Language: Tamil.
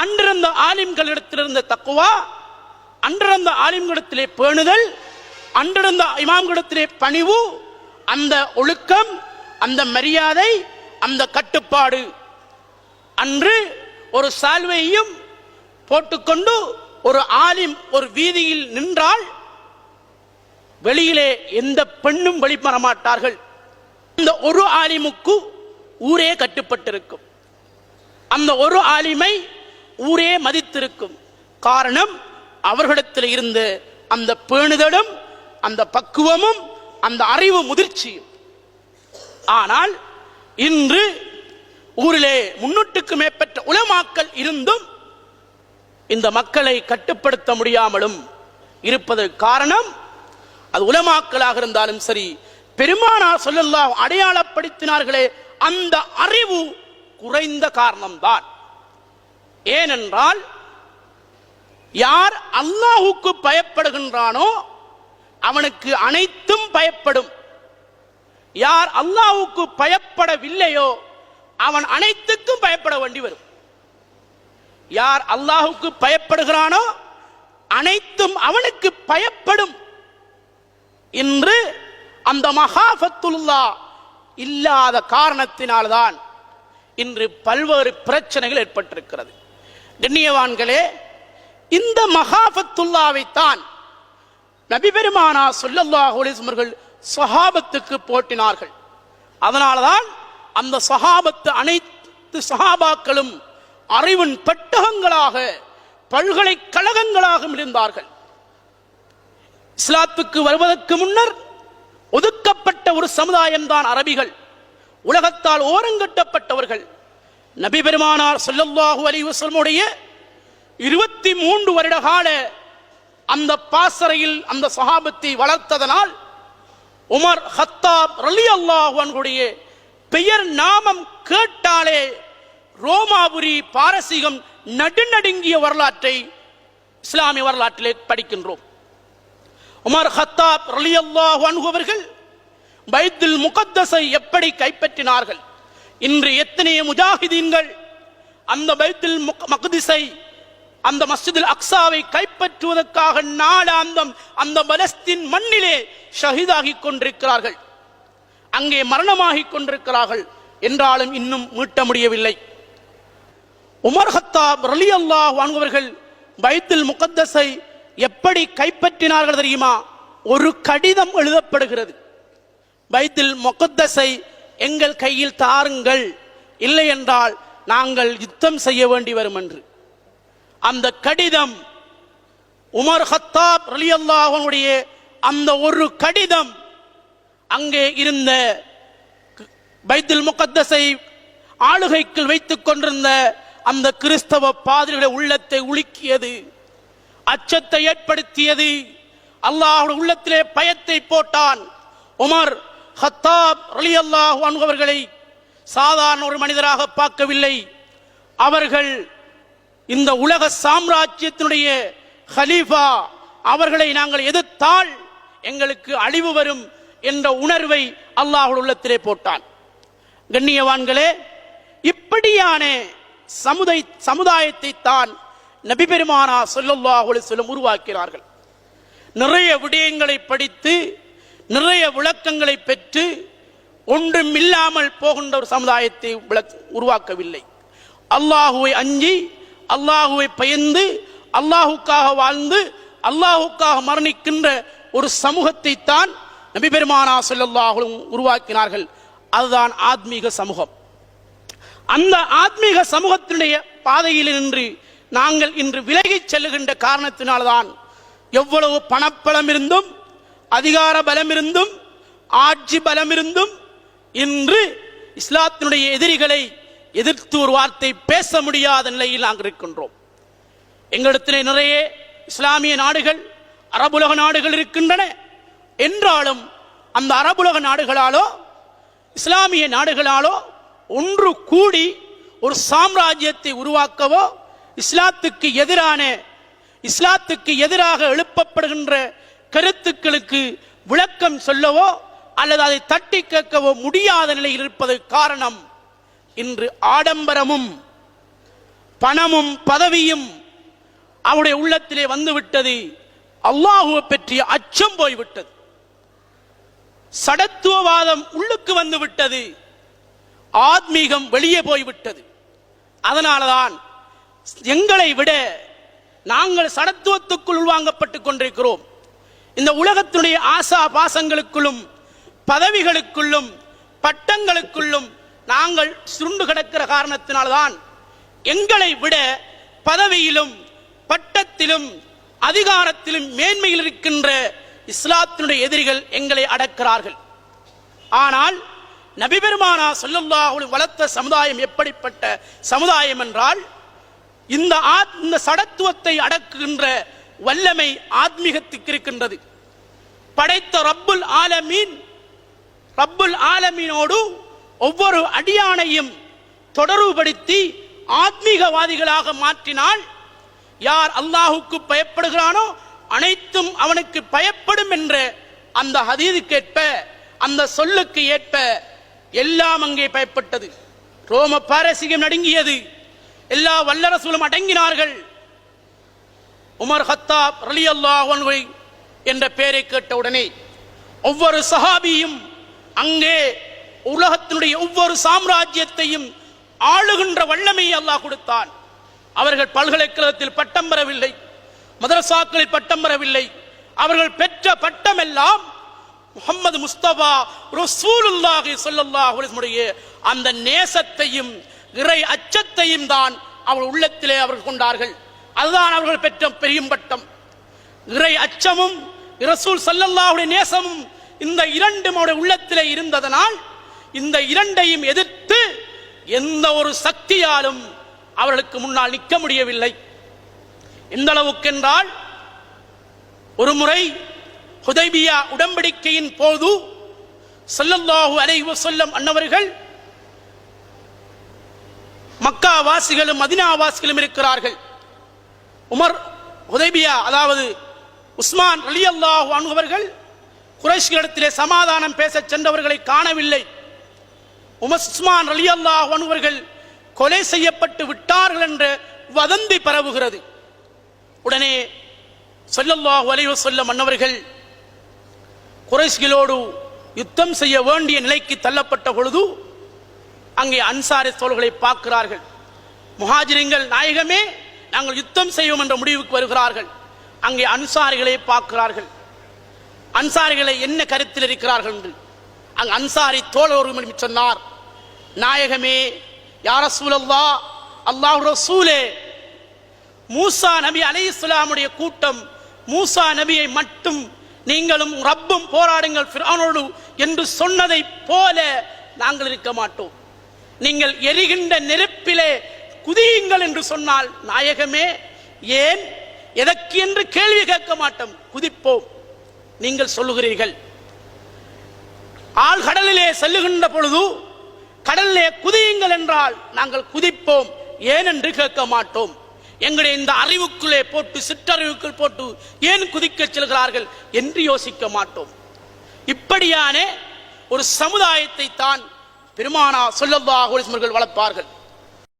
அன்றிருந்த ஆலிம்களிடத்திலிருந்த தக்குவா, அன்றிருந்த ஆலிம்களிடத்திலே பேணுதல், அன்றிருந்த இமாம்களிடத்திலே பணிவு, அந்த ஒழுக்கம், அந்த மரியாதை, அந்த கட்டுப்பாடு. அன்று ஒரு சால்வையும் போட்டுக்கொண்டு ஒரு ஆலிம் ஒரு வீதியில் நின்றால் வெளியிலே எந்த பெண்ணும் வெளிவரமாட்டார்கள். இந்த ஒரு ஆலிமுக்கு ஊரே கட்டுப்பட்டிருக்கும். அந்த ஒரு ஆலிமை ஊரே மதித்திருக்கும். காரணம், அவர்களிடத்தில் இருந்த அந்த பேணுதலும், அந்த பக்குவமும், அந்த அறிவு முதிர்ச்சியும். ஆனால் இன்று ஊரிலே 300க்கும் மேற்பட்ட உலமாக்கள் இருந்தும் இந்த மக்களை கட்டுப்படுத்த முடியாமலும் இருப்பது காரணம், அது உலமாக்களாக இருந்தாலும் சரி, பெருமானார் ஸல்லல்லாஹு அடையாளப்படுத்தினார்களே அந்த அறிவு குறைந்த காரணம்தான். ஏனென்றால் யார் அல்லாஹுக்கு பயப்படுகின்றானோ அவனுக்கு அனைத்தும் பயப்படும். யார் அல்லாஹுக்கு பயப்படவில்லையோ அவன் அனைத்துக்கும் பயப்பட வேண்டி வரும். யார் அல்லாஹுக்கு பயப்படுகிறானோ அனைத்தும் அவனுக்கு பயப்படும். இன்று அந்த மகாஃபத்துல்லாஹ் இல்லாத காரணத்தினால்தான் இன்று பல்வேறு பிரச்சனைகள் ஏற்பட்டிருக்கிறது. கண்ணியவான்களே, இந்த மகாஃபத்துல்லாவைத்தான் நபி பெருமானார் ஸல்லல்லாஹு அலைஹி வஸல்லம் அவர்கள் சஹாபத்துக்கு போட்டினார்கள். அதனால்தான் அந்த சஹாபத்து அனைத்து சஹாபாக்களும் அறிவின் பெட்டகங்களாக, பல்கலைக்கழகங்களாக இருந்தார்கள். இஸ்லாத்துக்கு வருவதற்கு முன்னர் ஒதுக்கப்பட்ட ஒரு சமுதாயம் தான் அரபிகள். உலகத்தால் ஓரங்கட்டப்பட்டவர்கள். நபி பெருமானார் ஸல்லல்லாஹு அலைஹி வஸல்லம் உடைய 23 வருட கால அந்த பாசறையில் அந்த சஹாபத்தை வளர்த்ததனால் உமர் ஹத்தாப் ரலியல்லாஹு அன்ஹுடைய பெயர் நாமம் கேட்டாலே ரோமாபுரி பாரசீகம் நடுநடுங்கிய வரலாற்றை இஸ்லாமிய வரலாற்றிலே படிக்கின்றோம். உமர் ஹத்தாப் ரலியல்லாஹு அன்ஹு அவர்கள் பைத்துல் முகத்தஸை எப்படி கைப்பற்றினார்கள்? இன்று எத்தனை முஜாஹிதீன்கள் அந்த பைத்துல் மக்திஸை, அந்த மஸ்ஜிதுல் அக்ஸாவை கைப்பற்றுவதற்காக நாளாந்தம் அந்த பலஸ்தீன் மண்ணிலே ஷஹீதாகி கொண்டிருக்கிறார்கள், அங்கே மரணமாகி கொண்டிருக்கிறார்கள். என்றாலும் இன்னும் மீட்ட முடியவில்லை. உமர் ஹத்தாப் ரலியல்லாஹு அன்ஹு அவர்கள் பைத்துல் முகத்தஸை எப்படி கைப்பற்றினார்கள் தெரியுமா? ஒரு கடிதம் எழுதப்படுகிறது, பைத்துல் முகத்தஸை எங்கள் கையில் தாருங்கள், இல்லை என்றால் நாங்கள் யுத்தம் செய்ய வேண்டி வரும் என்று. அந்த கடிதம் உமர் ஹத்தாப் ரலியல்லாஹு அன்ஹுடைய அந்த ஒரு கடிதம் அங்கே இருந்த பைத்துல் முகத்தஸை ஆளுகைக்குள் வைத்துக் கொண்டிருந்த அந்த கிறிஸ்தவ பாதிரிகளுடைய உள்ளத்தை உலுக்கியது, அச்சத்தை ஏற்படுத்தியது. அல்லாஹ்வுடைய உள்ளத்திலே பயத்தை போட்டான். உமர் ஹத்தாப் ரலியல்லாஹு அன்ஹு அவர்களை சாதாரண ஒரு மனிதராக பார்க்கவில்லை. அவர்கள் இந்த உலக சாம்ராஜ்யத்தினுடைய ஹலீஃபா, அவர்களை நாங்கள் எதிர்த்தால் எங்களுக்கு அழிவு வரும் என்ற உணர்வை அல்லாஹ்வுடைய உள்ளத்திலே போட்டான். கண்ணியவான்களே, இப்படியான சமுதாயத்தை தான் நபி பெருமானார் ஸல்லல்லாஹு அலைஹி வஸல்லம் உருவாக்கினார்கள். நிறைய விடயங்களை படித்து, நிறைய விளக்கங்களை பெற்று ஒன்றும் இல்லாமல் போகின்ற ஒரு சமுதாயத்தை உருவாக்கவில்லை. அல்லாஹுவை அஞ்சி, அல்லாஹுவை பயந்து, அல்லாஹுக்காக வாழ்ந்து, அல்லாஹுக்காக மரணிக்கின்ற ஒரு சமூகத்தை தான் நபி பெருமானார் ஸல்லல்லாஹு அலைஹி வஸல்லம் உருவாக்கினார்கள். அதுதான் ஆத்மீக சமூகம். அந்த ஆத்மீக சமூகத்தினுடைய பாதையில் நின்று நாங்கள் இன்று விலகி செல்லுகின்ற காரணத்தினால்தான் எவ்வளவு பணப்பலம் இருந்தும், அதிகார பலம் இருந்தும், ஆட்சி பலம் இருந்தும் இன்று இஸ்லாத்தினுடைய எதிரிகளை எதிர்த்து ஒரு வார்த்தை பேச முடியாத நிலையில் நாங்கள் இருக்கின்றோம். எங்களிடத்திலே நிறைய இஸ்லாமிய நாடுகள், அரபுலக நாடுகள் இருக்கின்றன. என்றாலும் அந்த அரபுலக நாடுகளாலோ இஸ்லாமிய நாடுகளாலோ ஒன்று கூடி ஒரு சாம்ராஜ்யத்தை உருவாக்கவோ, இஸ்லாத்துக்கு எதிராக எழுப்பப்படுகின்ற கருத்துக்களுக்கு விளக்கம் சொல்லவோ அல்லது அதை தட்டி கேட்கவோ முடியாத நிலையில் இருப்பது காரணம் இன்று ஆடம்பரமும் பணமும் பதவியும் அவருடைய உள்ளத்திலே வந்துவிட்டது. அல்லாஹுவை பற்றிய அச்சம் போய்விட்டது. சடத்துவவாதம் உள்ளுக்கு வந்துவிட்டது. ஆத்மீகம் வெளியே போய்விட்டது. அதனால்தான் எங்களை விட நாங்கள் சடத்துவத்துக்குள் உள்வாங்கப்பட்டுக் கொண்டிருக்கிறோம். இந்த உலகத்துடைய ஆசா பாசங்களுக்குள்ளும் பதவிகளுக்குள்ளும் பட்டங்களுக்குள்ளும் நாங்கள் சுருண்டு கிடக்கிற காரணத்தினால்தான் எங்களை விட பதவியிலும் பட்டத்திலும் அதிகாரத்திலும் மேன்மையில் இருக்கின்ற இஸ்லாத்தினுடைய எதிரிகள் எங்களை அடக்கிறார்கள். ஆனால் நபி பெருமானா ஸல்லல்லாஹு அலைஹி வளர்த்த சமுதாயம் எப்படிப்பட்ட சமுதாயம் என்றால், இந்த சடத்துவத்தை அடக்குகின்ற வல்லமை ஆத்மீகத்துக்கு இருக்கின்றது. படைத்த ரப்புல் ஆலமீனோடு ஒவ்வொரு அடியானையும் தொடர்புபடுத்தி ஆத்மீகவாதிகளாக மாற்றினால், யார் அல்லாஹுக்கு பயப்படுகிறானோ அனைத்தும் அவனுக்கு பயப்படும் என்ற அந்த ஹதீஸுக்கேற்ப, அந்த சொல்லுக்கு ஏற்ப எல்லாம் அங்கே பயப்பட்டது. ரோம பாரசீகம் நடுங்கியது. எல்லா வல்லரசுகளும் அடங்கினார்கள். உமர் கத்தாப் ரலியல்லாஹு அன்ஹு என்ற பெயரை கேட்டவுடனே ஒவ்வொரு சஹாபியும் அங்கே உலகத்தினுடைய ஒவ்வொரு சாம்ராஜ்யத்தையும் ஆளுகின்ற வல்லமையை அல்லாஹ் கொடுத்தான். அவர்கள் பல்கலைக்கழகத்தில் பட்டம் பெறவில்லை, மதரசாக்களில் பட்டம் பெறவில்லை. அவர்கள் பெற்ற பட்டம் எல்லாம் முஹம்மது முஸ்தபா ரசூலுல்லாஹி ஸல்லல்லாஹு அலைஹி வஸல்லம் அந்த நேசத்தையும் இறை அச்சத்தையும் தான் அவர்கள் உள்ளத்திலே அவர்கள் கொண்டார்கள். அதுதான் அவர்கள் பெற்ற பெரிய பட்டம். இறை அச்சமும் ரசூல் ஸல்லல்லாஹு அலைஹி நேசமும் இந்த இரண்டும் அவருடைய உள்ளத்திலே இருந்ததனால் இந்த இரண்டையும் எதிர்த்து எந்த ஒரு சக்தியாலும் அவர்களுக்கு முன்னால் நிற்க முடியவில்லை. எந்த அளவுக்கு என்றால், ஒரு முறை ஹுதைபியா உடன்படிக்கையின் போது ஸல்லல்லாஹு அலைஹி வஸல்லம் அன்னவர்கள் மக்கா வாசிகளும் மதீனா வாசிகளும் இருக்கிறார்கள். உமர் ஹுதைபியா அதாவது உஸ்மான் ரலியல்லாஹு அன்ஹு அவர்கள் குறைஷிகளிடத்திலே சமாதானம் பேச சென்றவர்களை காணவில்லை. உஸ்மான் ரலியல்லாஹு அன்ஹு அவர்கள் கொலை செய்யப்பட்டு விட்டார்கள் என்ற வதந்தி பரவுகிறது. உடனே ஸல்லல்லாஹு அலைஹி வஸல்லம் அன்னவர்கள் குறைஷிகளோடு யுத்தம் செய்ய வேண்டிய நிலைக்கு தள்ளப்பட்ட பொழுது அங்கே அன்சாரி தோழர்களை பார்க்கிறார்கள். முஹாஜிரின்கள் நாயகமே நாங்கள் யுத்தம் செய்வோம் என்ற முடிவுக்கு வருகிறார்கள். அங்கே அன்சாரிகளை பார்க்கிறார்கள். அன்சாரிகளை என்ன கருத்தில் இருக்கிறார்கள் என்று அங்கு அன்சாரி தோழர் சொன்னார், நாயகமே யா ரசூலல்லாஹ், அல்லாஹ் ரசூலே, மூசா நபி அலைஹிஸ்ஸலாமுடைய கூட்டம் மூசா நபியை மட்டும் நீங்களும் ரப்பும் போராடுங்கள் ஃபிரௌனோடு என்று சொன்னதை போல நாங்கள் இருக்க மாட்டோம். நீங்கள் எரிகின்ற நெருப்பிலே குதியுங்கள் என்று சொன்னால் நாயகமே ஏன் எதற்கு என்று கேள்வி கேட்க மாட்டோம், குதிப்போம். நீங்கள் சொல்லுகிறீர்கள் ஆழ்கடலிலே செல்லுகின்ற பொழுது கடலிலே குதியுங்கள் என்றால் நாங்கள் குதிப்போம், ஏன் என்று கேட்க மாட்டோம். எங்களுடைய இந்த அறிவுக்குள்ளே போட்டு சிற்றறிவுக்குள் போட்டு ஏன் குதிக்க செல்கிறார்கள் என்று யோசிக்க மாட்டோம். இப்படியான ஒரு சமுதாயத்தை தான் பெருமானா ஸல்லல்லாஹு அலைஹி வஸல்லம் வளர்ப்பார்கள்.